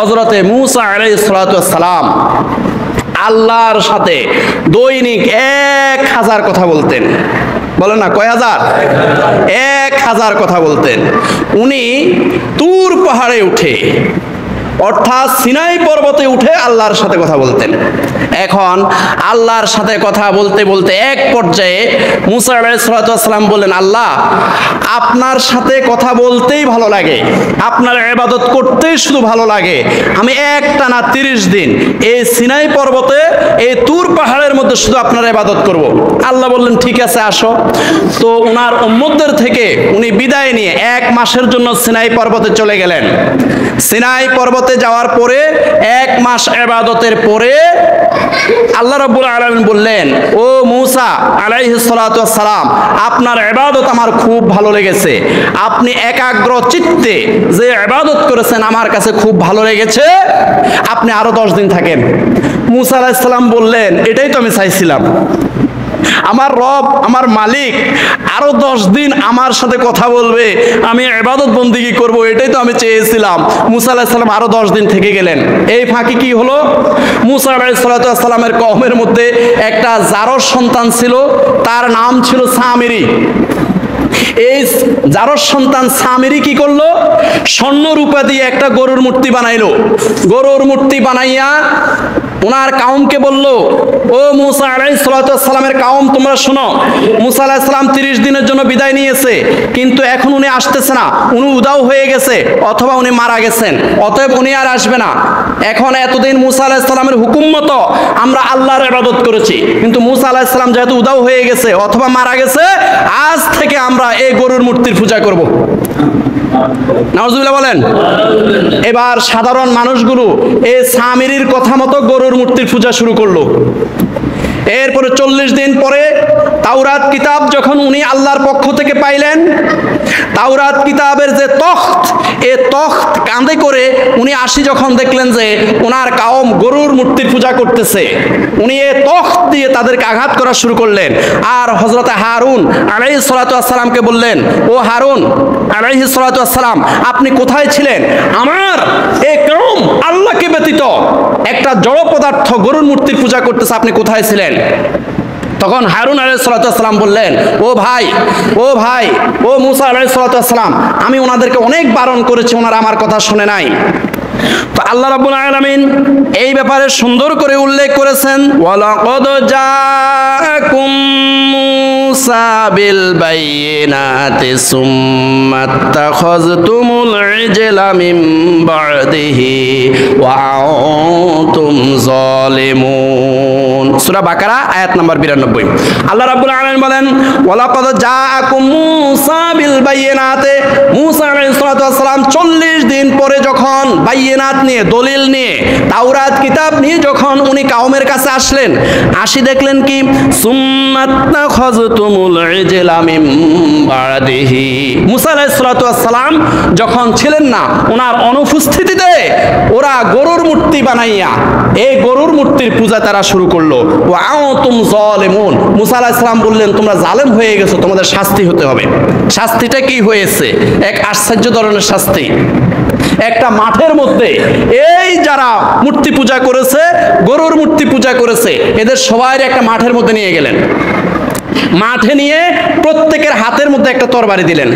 হযরতে মূসা আলাইহিস সালাতু ওয়াস সালাম আল্লাহর সাথে দৈনিক 1000 কথা বলতেন। বলেন না কয় হাজার? 1000 কথা বলতেন। উনি তুর পাহাড়ে উঠে অর্থাৎ সিনাই পর্বতে উঠে আল্লাহর সাথে কথা বলতেন। এখন আল্লাহর সাথে কথা বলতে বলতে এক পর্যায়ে মূসা আলাইহিস সালাতু ওয়াস সালাম বললেন, আল্লাহ আপনার সাথে কথা বলতেই ভালো লাগে, আপনার ইবাদত করতেই শুধু ভালো লাগে, আমি একটানা 30 দিন এই সিনাই পর্বতে এই তুর পাহাড়ের মধ্যে শুধু আপনার ইবাদত করব। আল্লাহ বললেন ঠিক আছে আসো। তো ওনার উম্মতদের থেকে উনি বিদায় নিয়ে 1 মাসের জন্য সিনাই পর্বতে চলে গেলেন। সিনাই পর্বতে যাওয়ার পরে 1 মাস ইবাদতের পরে আল্লাহ রাব্বুল আলামিন বললেন, ও মূসা আলাইহিস সালাতু ওয়াস সালাম, আপনার ইবাদত আমার খুব ভালো লেগেছে, আপনি একাগ্র চিত্তে যে ইবাদত করেছেন আমার কাছে খুব ভালো লেগেছে, আপনি আরো 10 দিন থাকেন। মূসা আলাইহিস সালাম বললেন, এটাই তো আমি চাইছিলাম, আমার রব আমার মালিক আরো 10 দিন আমার সাথে কথা বলবে, আমি ইবাদত বন্দেগী করব, এটাই তো আমি চেয়েছিলাম। মূসা আলাইহিস সালাম আরো 10 দিন থেকে গেলেন। এই ফাঁকি কি হলো, মূসা আলাইহিস সালামের কওমের মধ্যে একটা জারজ সন্তান ছিল, তার নাম ছিল সামিরি। এই জারজ সন্তান সামিরি কি করলো, স্বর্ণ রূপা দিয়ে একটা গরুর মূর্তি বানাইলো। গরুর মূর্তি বানাইয়া ওনার কাউমকে বলল, ও মূসা আলাইহিস সালামের কাউম তোমরা শোনো, মূসা আলাইহিস সালাম 30 দিনের জন্য বিদায় নিয়েছে, কিন্তু এখন উনি আসতেছে না, উনি উধাও হয়ে গেছে অথবা উনি মারা গেছেন, অতএব উনি আর আসবে না। এখন এতদিন মূসা আলাইহিস সালামের হুকুম মতো আমরা আল্লাহর ইবাদত করেছি, কিন্তু মূসা আলাইহিস সালাম যেহেতু উধাও হয়ে গেছে অথবা মারা গেছে, আজ থেকে আমরা এই গরুর মূর্তির পূজা করব। নাউজুবিল্লাহ বলেন। এবার সাধারণ মানুষগুলো এই সামিরির কথা মতো গরুর মূর্তির পূজা শুরু করলো। এরপরে 40 দিন পরে তাওরাত কিতাব যখন উনি আল্লাহর পক্ষ থেকে পাইলেন, তাওরাত কিতাবের যে তখ্ত, এই তখ্ত কাঁধে করে উনি যখন দেখলেন যে ওনার কাওম গরুর মূর্তির পূজা করতেছে, উনি এই তখ্ত দিয়ে তাদেরকে আঘাত করা শুরু করলেন। আর হযরতে হারুন আলাইহিস সালাতু ওয়াস সালামকে বললেন, ও হারুন আলাইহিস সালাতু ওয়াস সালাম, আপনি কোথায় ছিলেন? আমার এই কাওম আল্লাহকে ব্যতীত একটা জড় পদার্থ গরুর মূর্তির পূজা করতেছে, আপনি কোথায় ছিলেন? তখন হারুন আলাইহিস সালাতু ওয়াস সালাম বললেন, ও ভাই ও মূসা আলাইহিস সালাতু ওয়াস সালাম, আমি ওনাদেরকে অনেক বারণ করেছি, ওনারা আমার কথা শুনে নাই। তো আল্লাহ রাব্বুল আলামিন এই ব্যাপারে সুন্দর করে উল্লেখ করেছেন, ওয়ালাকাদ জাআকুম মূসা বিল বাইয়িনাতি সুম্মা তাখাযতুমুল ইজলা মিন বা'দিহি ওয়া আনতুম যালিমুন। সূরা বাকারা আয়াত নাম্বার 92। আল্লাহ রাব্বুল আলামিন বলেন, ওয়ালাকাদ জাআকুম মূসা বিল বাইয়িনাতি, মূসা আলাইহিস সালাতু ওয়াস সালাম 40 দিন পরে যখন বাইয়িনাত নিয়ে, দলিল নিয়ে, তাওরাত কিতাব নিয়ে যখন উনি কাওমের কাছে আসলেন, দেখলেন কি, সুম্মাত তাখাযতুমুল ইজলা মিন বা'দিহি, মূসা আলাইহিস সালাতু ওয়াস সালাম যখন ছিলেন না, ওনার অনুপস্থিতিতে ওরা গরুর মূর্তি বানাইয়া এই গরুর মূর্তির পূজা তারা শুরু করলো। ওয়া আনতুম যালিমুন, মূসা আলাইহিস সালাম বললেন, তোমরা জালেম হয়ে গেছো, তোমাদের শাস্তি হতে হবে। শাস্তিটা কি হয়েছে? এক আশ্চর্য ধরনের শাস্তি। একটা মাঠের মধ্যে এই যারা মূর্তি পূজা করেছে, গরুর মূর্তি পূজা করেছে, এদের সবাই একটা মাঠের মধ্যে নিয়ে গেলেন। মাঠে নিয়ে প্রত্যেকের হাতের মধ্যে একটা তরবারি দিলেন।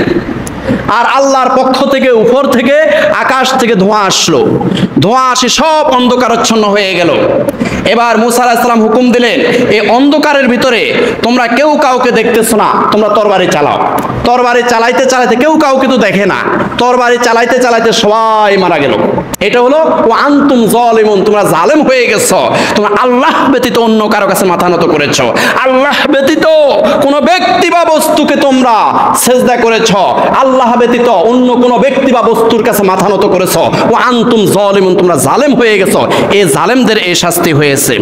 আর আল্লাহর পক্ষ থেকে, উপর থেকে, আকাশ থেকে ধোঁয়া আসলো। ধোঁয়া আসে সব অন্ধকারাচ্ছন্ন হয়ে গেল। এবার মূসা আলাইহিস সালাম হুকুম দিলেন, এই অন্ধকারের ভিতরে তোমরা কেউ কাউকে দেখতেছ না, তোমরা তরবারি চালাও। তরবারি চালাইতে চালাইতে, কেউ কাউকে তো দেখে না, তরবারি চালাইতে চালাইতে সবাই মারা গেল। এটা হলো ওয়া আনতুম যালিমুন, তোমরা জালেম হয়ে গেছো, তোমরা আল্লাহ ব্যতীত অন্য কারো কাছে মাথা নত করেছো, আল্লাহ ব্যতীত কোন ব্যক্তি বা বস্তুকে তোমরা সিজদা করেছো, আল্লাহ ব্যতীত অন্য কোন ব্যক্তি বা বস্তুর কাছে মাথা নত করেছো। ওয়া আনতুম যালিমুন, তোমরা জালেম হয়ে গেছো। এই জালেমদের এই শাস্তি হয়েছে।